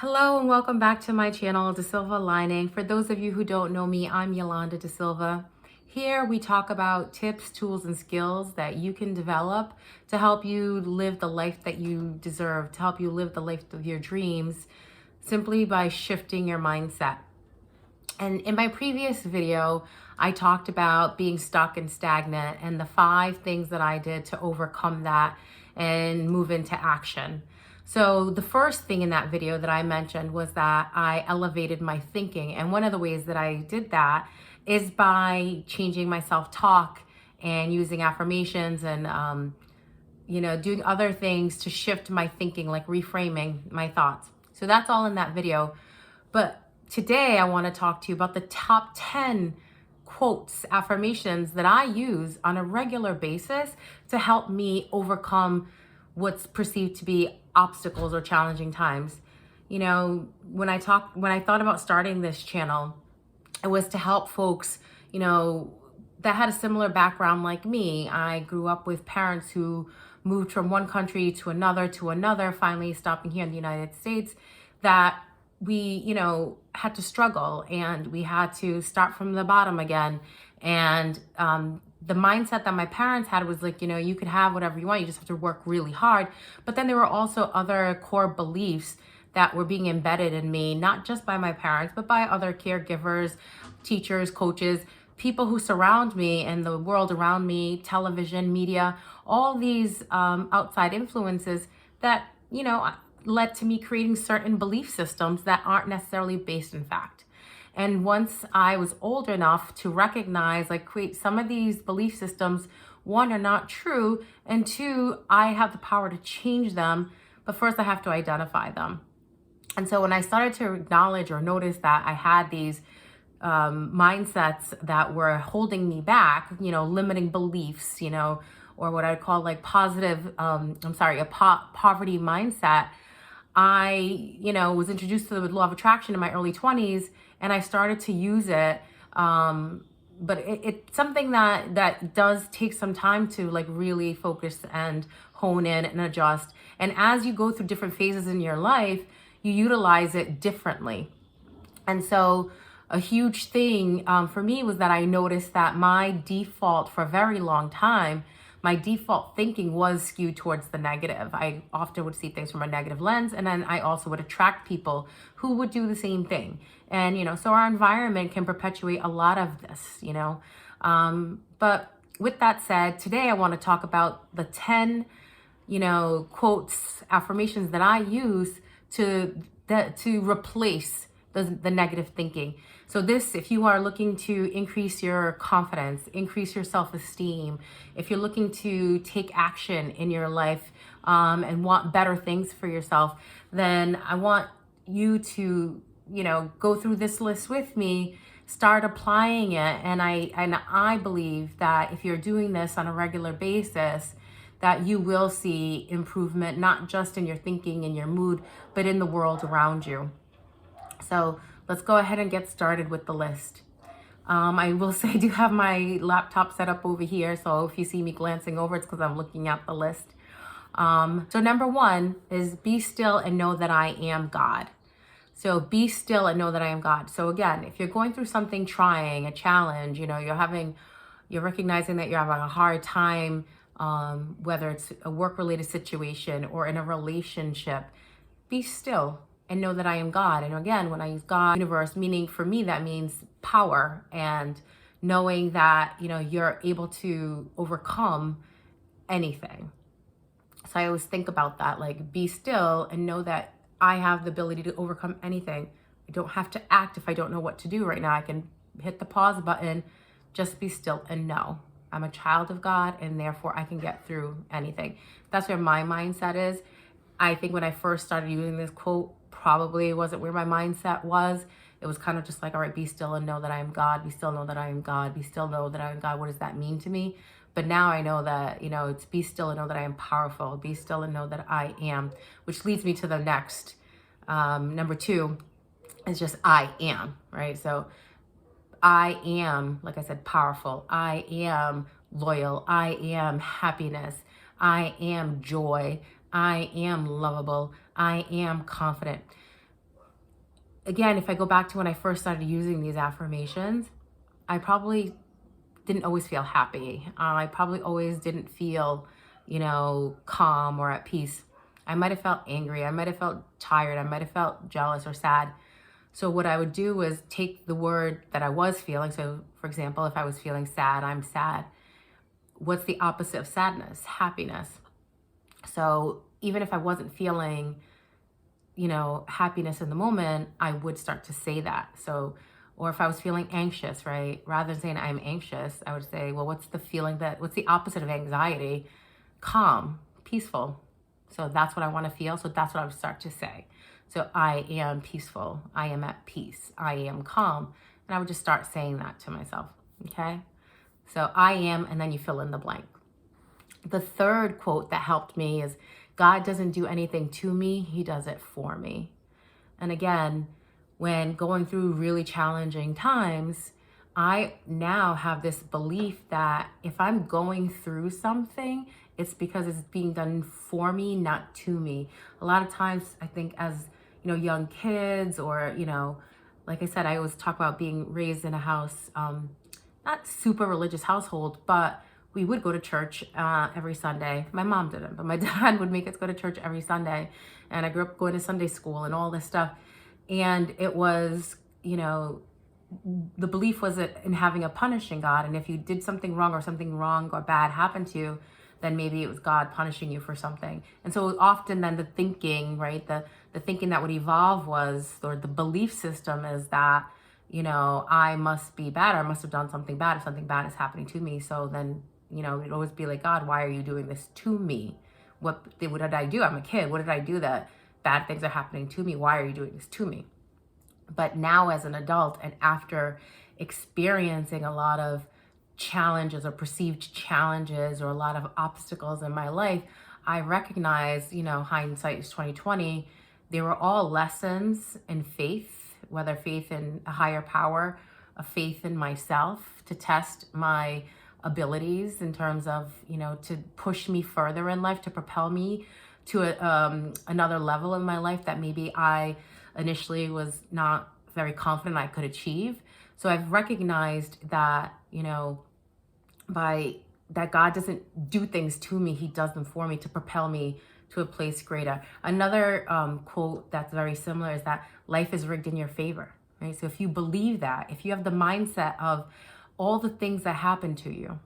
Hello and welcome back to my channel, DaSilva Lining. For those of you who don't know me, I'm Yolanda DaSilva. Here we talk about tips, tools, and skills that you can develop to help you live the life that you deserve, to help you live the life of your dreams, simply by shifting your mindset. And in my previous video, I talked about being stuck and stagnant and the 5 things that I did to overcome that and move into action. So the first thing in that video that I mentioned was that I elevated my thinking. And one of the ways that I did that is by changing my self-talk and using affirmations and, doing other things to shift my thinking, like reframing my thoughts. So that's all in that video. But today I want to talk to you about the top 10 quotes, affirmations that I use on a regular basis to help me overcome what's perceived to be obstacles or challenging times. When I thought about starting this channel, it was to help folks, that had a similar background like me. I grew up with parents who moved from one country to another, finally stopping here in the United States, that we, had to struggle and we had to start from the bottom again. And the mindset that my parents had was like, you could have whatever you want, you just have to work really hard. But then there were also other core beliefs that were being embedded in me, not just by my parents, but by other caregivers, teachers, coaches, people who surround me and the world around me, television, media, all these outside influences that, led to me creating certain belief systems that aren't necessarily based in fact. And once I was old enough to recognize, some of these belief systems, one, are not true, and two, I have the power to change them, but first I have to identify them. And so when I started to acknowledge or notice that I had these mindsets that were holding me back, limiting beliefs, or what I call a poverty mindset, I, was introduced to the law of attraction in my early 20s, and I started to use it. But it's something that does take some time to really focus and hone in and adjust. And as you go through different phases in your life, you utilize it differently. And so a huge thing for me was that I noticed that my default for a very long time, my default thinking was skewed towards the negative. I often would see things from a negative lens, and then I also would attract people who would do the same thing. And, so our environment can perpetuate a lot of this, But with that said, today I want to talk about the 10, quotes, affirmations that I use to replace the negative thinking. So this, if you are looking to increase your confidence, increase your self-esteem, if you're looking to take action in your life and want better things for yourself, then I want you to, go through this list with me, start applying it. And I believe that if you're doing this on a regular basis, that you will see improvement, not just in your thinking and your mood, but in the world around you. So let's go ahead and get started with the list. I will say I do have my laptop set up over here, so if you see me glancing over, it's because I'm looking at the list. So number 1 is be still and know that I am God. So be still and know that I am God. So again, if you're going through something trying, a challenge, you're recognizing that you're having a hard time, whether it's a work-related situation or in a relationship, be still and know that I am God. And again, when I use God, universe, meaning for me, that means power and knowing that, you're able to overcome anything. So I always think about that, be still and know that I have the ability to overcome anything. I don't have to act if I don't know what to do right now. I can hit the pause button, just be still and know I'm a child of God, and therefore I can get through anything. That's where my mindset is. I think when I first started using this quote, probably wasn't where my mindset was. It was kind of just all right, be still and know that I am God. Be still, know that I am God. Be still, know that I am God. What does that mean to me? But now I know that, it's be still and know that I am powerful. Be still and know that I am, which leads me to the next. Number 2 is just I am, right? So I am, like I said, powerful. I am loyal. I am happiness. I am joy. I am lovable. I am confident. again, if I go back to when I first started using these affirmations, I probably didn't always feel happy. I probably always didn't feel, calm or at peace. I might have felt angry. I might have felt tired. I might have felt jealous or sad. So what I would do was take the word that I was feeling. So for example, if I was feeling sad, I'm sad. What's the opposite of sadness? Happiness. So even if I wasn't feeling, happiness in the moment, I would start to say that. So, or if I was feeling anxious, right? Rather than saying I'm anxious, I would say, well, what's the opposite of anxiety? Calm, peaceful. So that's what I want to feel. So that's what I would start to say. So I am peaceful. I am at peace. I am calm. And I would just start saying that to myself. Okay. So I am, and then you fill in the blank. The third quote that helped me is, God doesn't do anything to me, he does it for me. And again, when going through really challenging times, I now have this belief that if I'm going through something, it's because it's being done for me, not to me. A lot of times, I think as, young kids or, like I said, I always talk about being raised in a house, not super religious household, but we would go to church every Sunday. My mom didn't, but my dad would make us go to church every Sunday. And I grew up going to Sunday school and all this stuff. And it was, the belief was in having a punishing God. And if you did something wrong or bad happened to you, then maybe it was God punishing you for something. And so often then the thinking, right, the thinking that would evolve was, or the belief system is that, I must be bad, or I must have done something bad if something bad is happening to me. So then, it'd always be like, God, why are you doing this to me? What did I do? I'm a kid. What did I do that bad things are happening to me? Why are you doing this to me? But now as an adult, and after experiencing a lot of challenges or perceived challenges or a lot of obstacles in my life, I recognize, hindsight is 2020. They were all lessons in faith, whether faith in a higher power, a faith in myself to test my abilities in terms of, to push me further in life, to propel me to another level in my life that maybe I initially was not very confident I could achieve. So I've recognized that, that God doesn't do things to me, he does them for me to propel me to a place greater. Another quote that's very similar is that life is rigged in your favor, right? So if you believe that, if you have the mindset of all the things that happen to you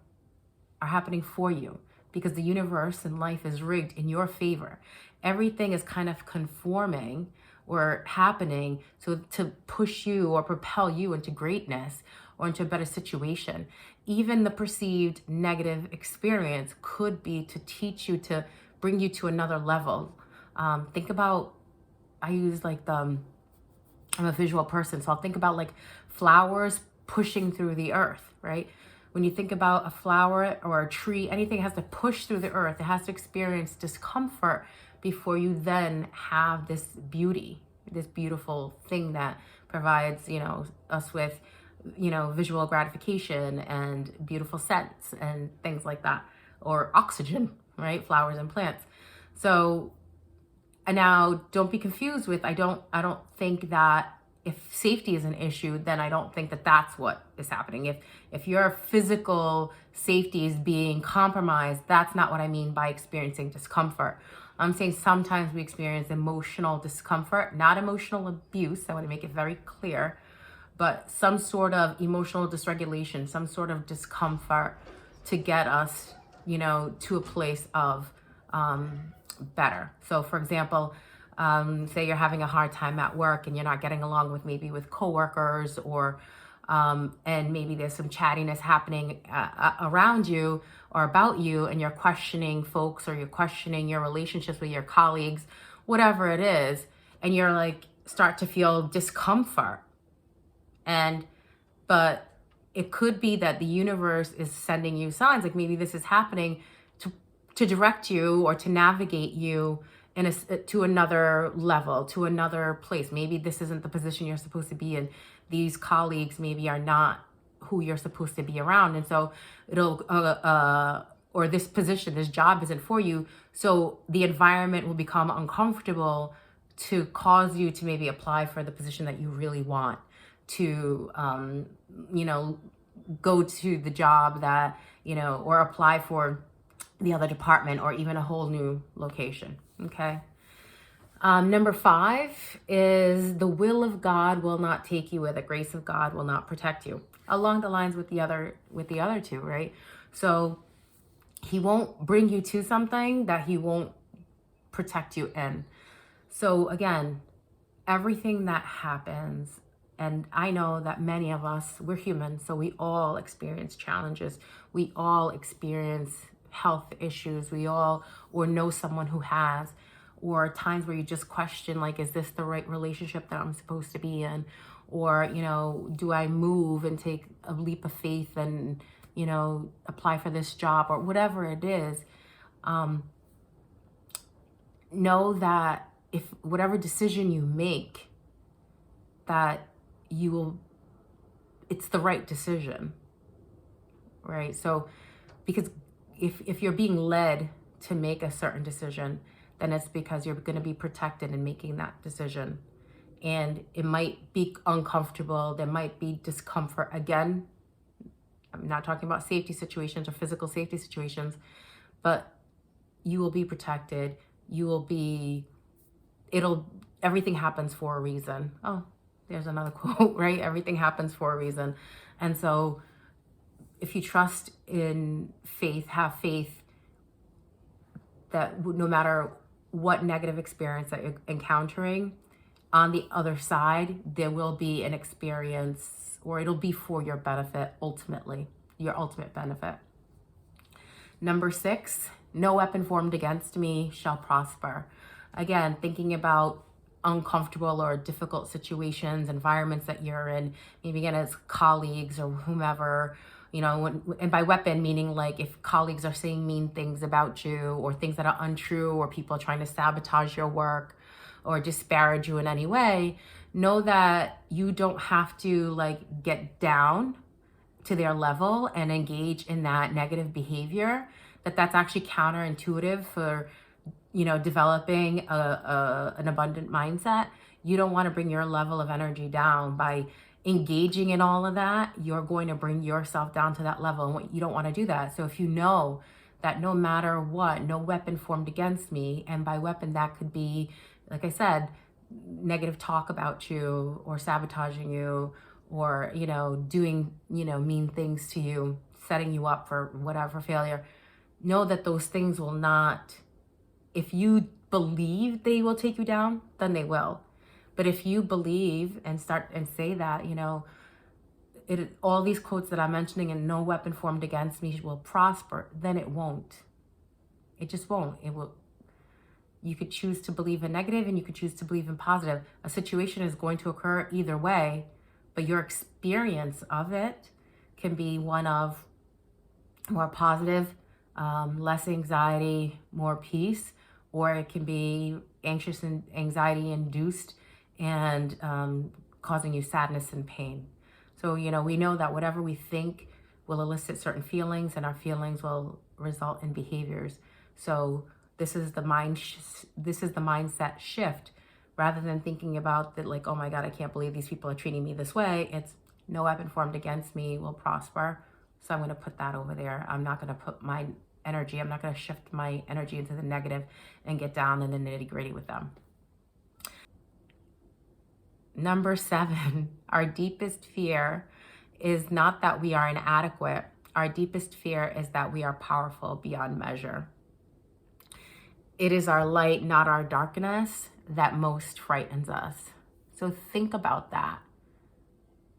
are happening for you, because the universe and life is rigged in your favor. Everything is kind of conforming or happening so to push you or propel you into greatness or into a better situation. Even the perceived negative experience could be to teach you, to bring you to another level. Think about, I'm a visual person, so I'll think about like flowers pushing through the earth, right? When you think about a flower or a tree, anything has to push through the earth. It has to experience discomfort before you then have this beauty, this beautiful thing that provides, us with, visual gratification and beautiful scents and things like that, or oxygen, right? Flowers and plants. So, and now don't be confused with, I don't think that if safety is an issue, then I don't think that that's what is happening. If your physical safety is being compromised, that's not what I mean by experiencing discomfort. I'm saying sometimes we experience emotional discomfort, not emotional abuse. I want to make it very clear, but some sort of emotional dysregulation, some sort of discomfort to get us, to a place of better. So for example, say you're having a hard time at work and you're not getting along with coworkers, or and maybe there's some chattiness happening around you or about you, and you're questioning folks, or you're questioning your relationships with your colleagues, whatever it is, and you're like start to feel discomfort. But it could be that the universe is sending you signs, like maybe this is happening to direct you or to navigate you to another level, to another place. Maybe this isn't the position you're supposed to be in. These colleagues maybe are not who you're supposed to be around. And so it'll, or this position, this job isn't for you. So the environment will become uncomfortable to cause you to maybe apply for the position that you really want, to, you know, go to the job that, you know, or apply for the other department or even a whole new location. Okay. Number 5 is the will of God will not take you where the grace of God will not protect you. Along the lines with the other two, right? So he won't bring you to something that he won't protect you in. So again, everything that happens, and I know that many of us, we're human, so we all experience challenges. We all experience health issues. We all, or know someone who has, or times where you just question, like, is this the right relationship that I'm supposed to be in? Or, you know, do I move and take a leap of faith and, you know, apply for this job or whatever it is? Know that if whatever decision you make, that you will, it's the right decision, right? So, because if you're being led to make a certain decision, then it's because you're going to be protected in making that decision. And it might be uncomfortable. There might be discomfort. Again, I'm not talking about safety situations or physical safety situations, but you will be protected. You will be, everything happens for a reason. Oh, there's another quote, right? Everything happens for a reason. And so if you trust in faith, have faith that no matter what negative experience that you're encountering, on the other side, there will be an experience, or it'll be for your benefit, ultimately, your ultimate benefit. Number 6, no weapon formed against me shall prosper. Again, thinking about uncomfortable or difficult situations, environments that you're in, maybe again as colleagues or whomever, you know, and by weapon meaning like if colleagues are saying mean things about you or things that are untrue, or people are trying to sabotage your work or disparage you in any way, know that you don't have to like get down to their level and engage in that negative behavior. That's actually counterintuitive for, you know, developing an abundant mindset. You don't want to bring your level of energy down by engaging in all of that. You're going to bring yourself down to that level, and you don't want to do that. So if you know that no matter what, no weapon formed against me, and by weapon that could be, like I said, negative talk about you or sabotaging you, or, you know, doing, you know, mean things to you, setting you up for whatever failure, know that those things will not, if you believe they will take you down, then they will. But if you believe and start and say that, you know, all these quotes that I'm mentioning, and no weapon formed against me will prosper, then it won't. It just won't. It will. You could choose to believe in negative and you could choose to believe in positive. A situation is going to occur either way, but your experience of it can be one of more positive, less anxiety, more peace, or it can be anxious and anxiety induced and causing you sadness and pain. So, you know, we know that whatever we think will elicit certain feelings, and our feelings will result in behaviors. So this is the mindset shift. Rather than thinking about that, like, oh my God, I can't believe these people are treating me this way. It's no weapon formed against me will prosper. So I'm going to put that over there. I'm not going to put my energy, I'm not going to shift my energy into the negative and get down in the nitty gritty with them. Number 7, our deepest fear is not that we are inadequate. Our deepest fear is that we are powerful beyond measure. It is our light, not our darkness, that most frightens us. So think about that.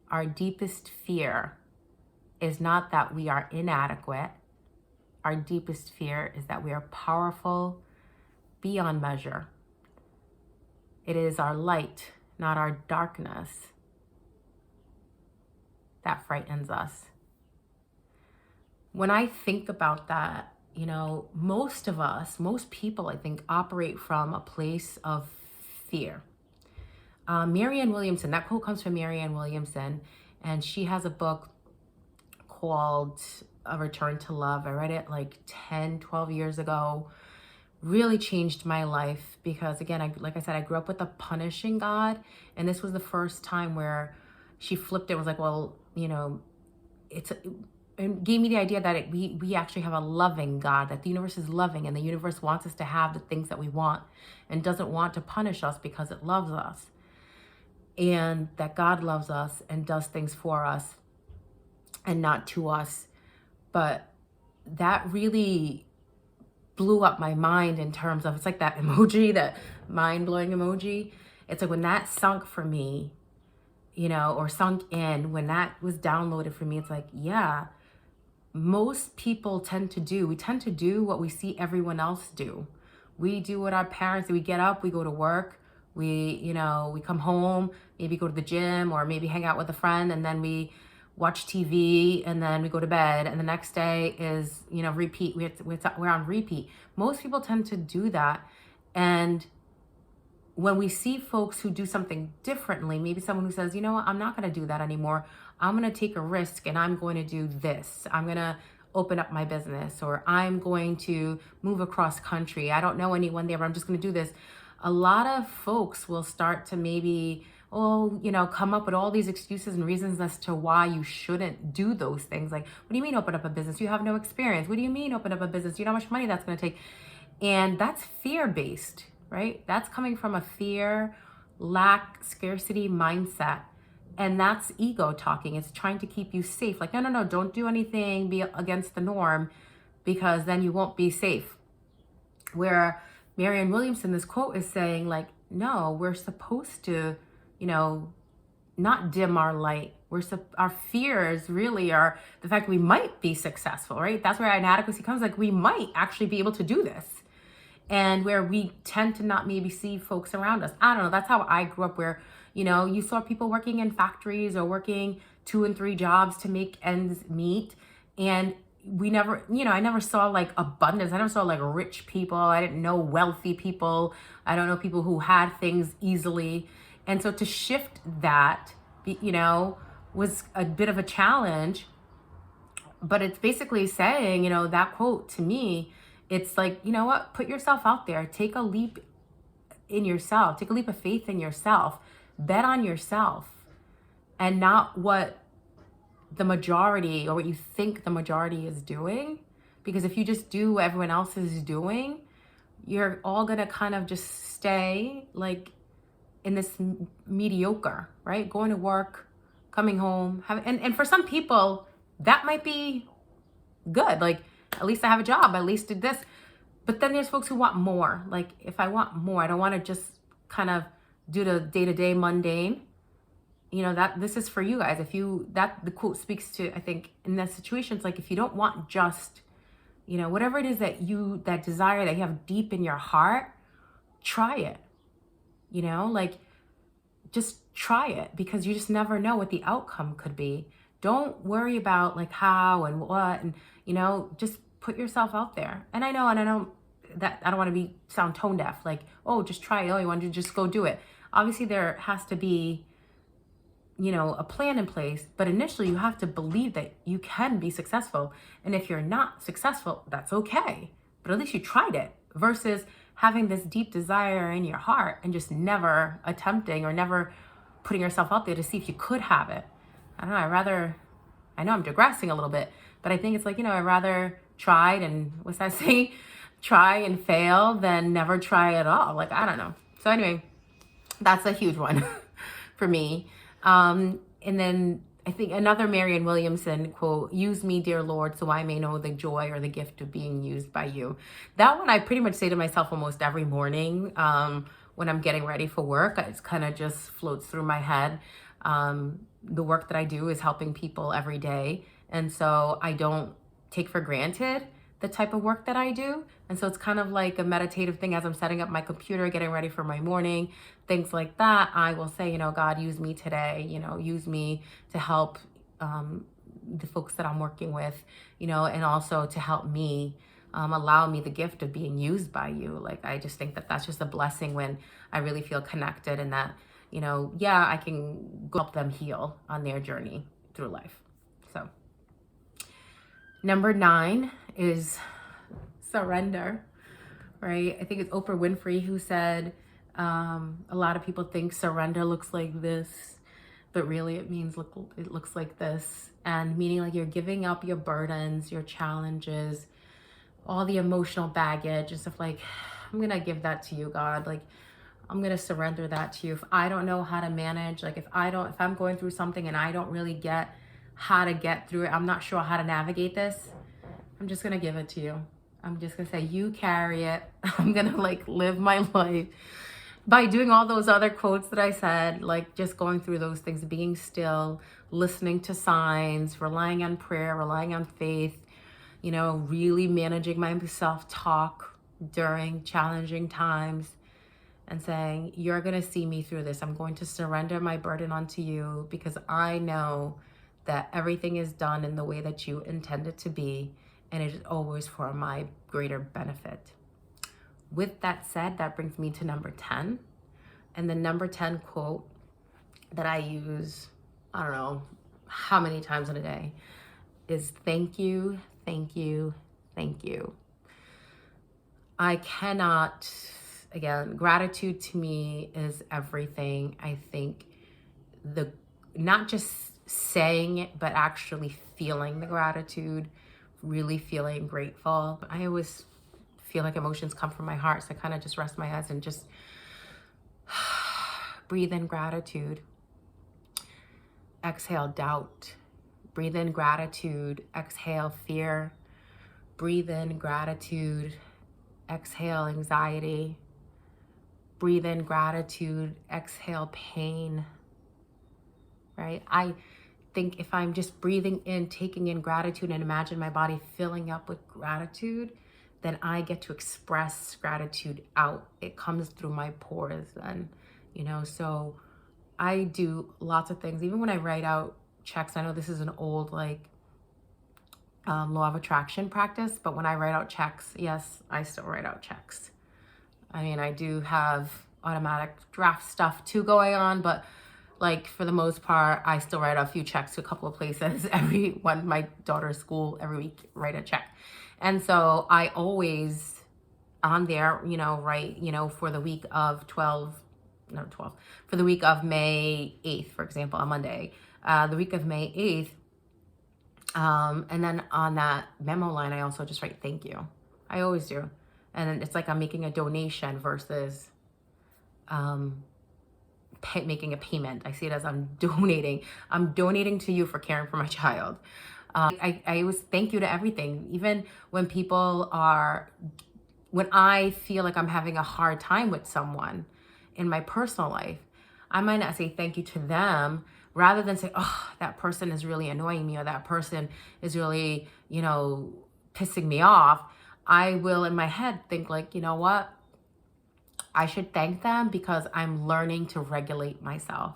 Our deepest fear is not that we are inadequate. Our deepest fear is that we are powerful beyond measure. It is our light, not our darkness, that frightens us. When I think about that, you know, most of us, most people, I think, operate from a place of fear. Marianne Williamson, that quote comes from Marianne Williamson, and she has a book called A Return to Love. I read it like 10, 12 years ago, really changed my life because, again, like I said, I grew up with a punishing God, and this was the first time where she flipped it. Was like, well, it's and gave me the idea that we actually have a loving God, that the universe is loving, and the universe wants us to have the things that we want, and doesn't want to punish us because it loves us, and that God loves us and does things for us and not to us. But that really blew up my mind in terms of, it's like that emoji, that mind-blowing emoji. It's like when that sunk for me, or sunk in, when that was downloaded for me, it's like, yeah, most people we tend to do what we see everyone else do. We do what our parents do. We get up, we go to work, we come home, maybe go to the gym, or maybe hang out with a friend, and then we watch TV, and then we go to bed, and the next day is, repeat. We're on repeat. Most people tend to do that. And when we see folks who do something differently, maybe someone who says, you know what, I'm not going to do that anymore. I'm going to take a risk and I'm going to do this. I'm going to open up my business, or I'm going to move across country. I don't know anyone there, but I'm just going to do this. A lot of folks will start to maybe, come up with all these excuses and reasons as to why you shouldn't do those things. Like, what do you mean open up a business? You have no experience. What do you mean open up a business? You know how much money that's going to take? And that's fear-based, right? That's coming from a fear, lack, scarcity mindset. And that's ego talking. It's trying to keep you safe. Like, no, don't do anything, be against the norm, because then you won't be safe. Where Marianne Williamson, this quote is saying, like, no, we're supposed to, not dim our light. Our fears really are the fact that we might be successful, right? That's where inadequacy comes. Like, we might actually be able to do this. And where we tend to not maybe see folks around us. I don't know. That's how I grew up, where, you saw people working in factories or working 2 and 3 jobs to make ends meet. And we never, I never saw like abundance. I never saw like rich people. I didn't know wealthy people. I don't know people who had things easily. And so to shift that, was a bit of a challenge. But it's basically saying, that quote to me, it's like, you know what? Put yourself out there. Take a leap in yourself. Take a leap of faith in yourself. Bet on yourself, and not what the majority, or what you think the majority is doing. Because if you just do what everyone else is doing, you're all going to kind of just stay like in this mediocre, right? Going to work, coming home, and for some people that might be good. Like, at least I have a job, at least did this. But then there's folks who want more. Like, if I want more, I don't want to just kind of do the day-to-day mundane. That this is for you guys. The quote speaks to, I think, in that situation, it's like, if you don't want just, whatever it is that desire that you have deep in your heart, try it. Like, just try it, because you just never know what the outcome could be. Don't worry about like how and what, and just put yourself out there. And I know that I don't want to sound tone deaf, like, oh, just try it. Oh, you want to just go do it. Obviously there has to be, a plan in place, but initially you have to believe that you can be successful. And if you're not successful, that's okay. But at least you tried it, versus having this deep desire in your heart and just never attempting or never putting yourself out there to see if you could have it. I don't know. I know I'm digressing a little bit, but I think it's like, I'd rather tried and, what's that saying? Try and fail than never try at all. Like, I don't know. So anyway, that's a huge one for me. And then I think another Marianne Williamson quote, use me, dear Lord, so I may know the joy or the gift of being used by you. That one I pretty much say to myself almost every morning when I'm getting ready for work. It kind of just floats through my head. The work that I do is helping people every day. And so I don't take for granted the type of work that I do. And so it's kind of like a meditative thing as I'm setting up my computer, getting ready for my morning, things like that. I will say, God, use me today, use me to help the folks that I'm working with, and also to help me, allow me the gift of being used by you. Like, I just think that that's just a blessing when I really feel connected, and that, I can help them heal on their journey through life. So number 9 is surrender. right? I think it's Oprah Winfrey who said, a lot of people think surrender looks like this, but really it looks like this. And meaning like you're giving up your burdens, your challenges, all the emotional baggage and stuff. Like, I'm gonna give that to you, God. Like, I'm gonna surrender that to you. If I don't know how to manage, like if I'm going through something and I don't really get how to get through it, I'm not sure how to navigate this, I'm just gonna give it to you. I'm just gonna say, you carry it. I'm gonna like live my life by doing all those other quotes that I said, like just going through those things, being still, listening to signs, relying on prayer, relying on faith, you know, really managing my self-talk during challenging times and saying, you're going to see me through this. I'm going to surrender my burden onto you because I know that everything is done in the way that you intend it to be, and it is always for my greater benefit. With that said, that brings me to number 10. And the number 10 quote that I use, I don't know how many times in a day, is thank you, thank you, thank you. I cannot, again, gratitude to me is everything. I think not just saying it, but actually feeling the gratitude, really feeling grateful. I always feel like emotions come from my heart. So I kind of just rest my eyes and just breathe in gratitude. Exhale doubt. Breathe in gratitude. Exhale fear. Breathe in gratitude. Exhale anxiety. Breathe in gratitude. Exhale pain. Right? I think if I'm just breathing in, taking in gratitude, and imagine my body filling up with gratitude, then I get to express gratitude out. It comes through my pores then, you know, so I do lots of things. Even when I write out checks, I know this is an old like law of attraction practice, but when I write out checks, yes, I still write out checks. I mean, I do have automatic draft stuff too going on, but like for the most part, I still write out a few checks to a couple of places. My daughter's school, every week, write a check. And so I always on there, you know, write, you know, for the week of for the week of May 8th, for example, on Monday, the week of May 8th. And then on that memo line, I also just write thank you. I always do. And then it's like I'm making a donation versus making a payment. I see it as I'm donating. I'm donating to you for caring for my child. I always thank you to everything. Even when when I feel like I'm having a hard time with someone in my personal life, I might not say thank you to them, rather than say, oh, that person is really annoying me, or that person is really, you know, pissing me off. I will in my head think like, you know what? I should thank them because I'm learning to regulate myself.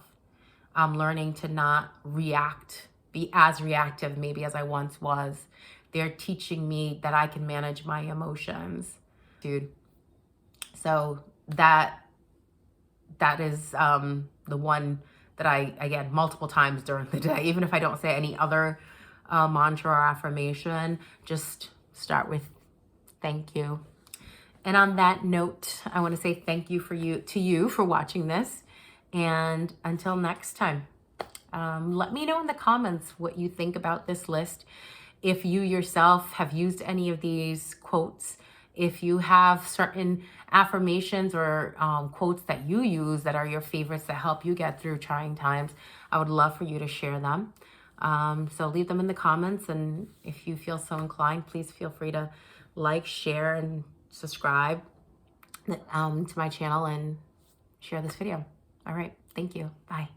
I'm learning to not be as reactive maybe as I once was. They're teaching me that I can manage my emotions. Dude. So that is the one that I, again, multiple times during the day, even if I don't say any other mantra or affirmation, just start with thank you. And on that note, I want to say thank you to you for watching this. And until next time, let me know in the comments what you think about this list. If you yourself have used any of these quotes, if you have certain affirmations or quotes that you use that are your favorites that help you get through trying times, I would love for you to share them. So leave them in the comments. And if you feel so inclined, please feel free to like, share, and subscribe to my channel and share this video. All right. Thank you. Bye.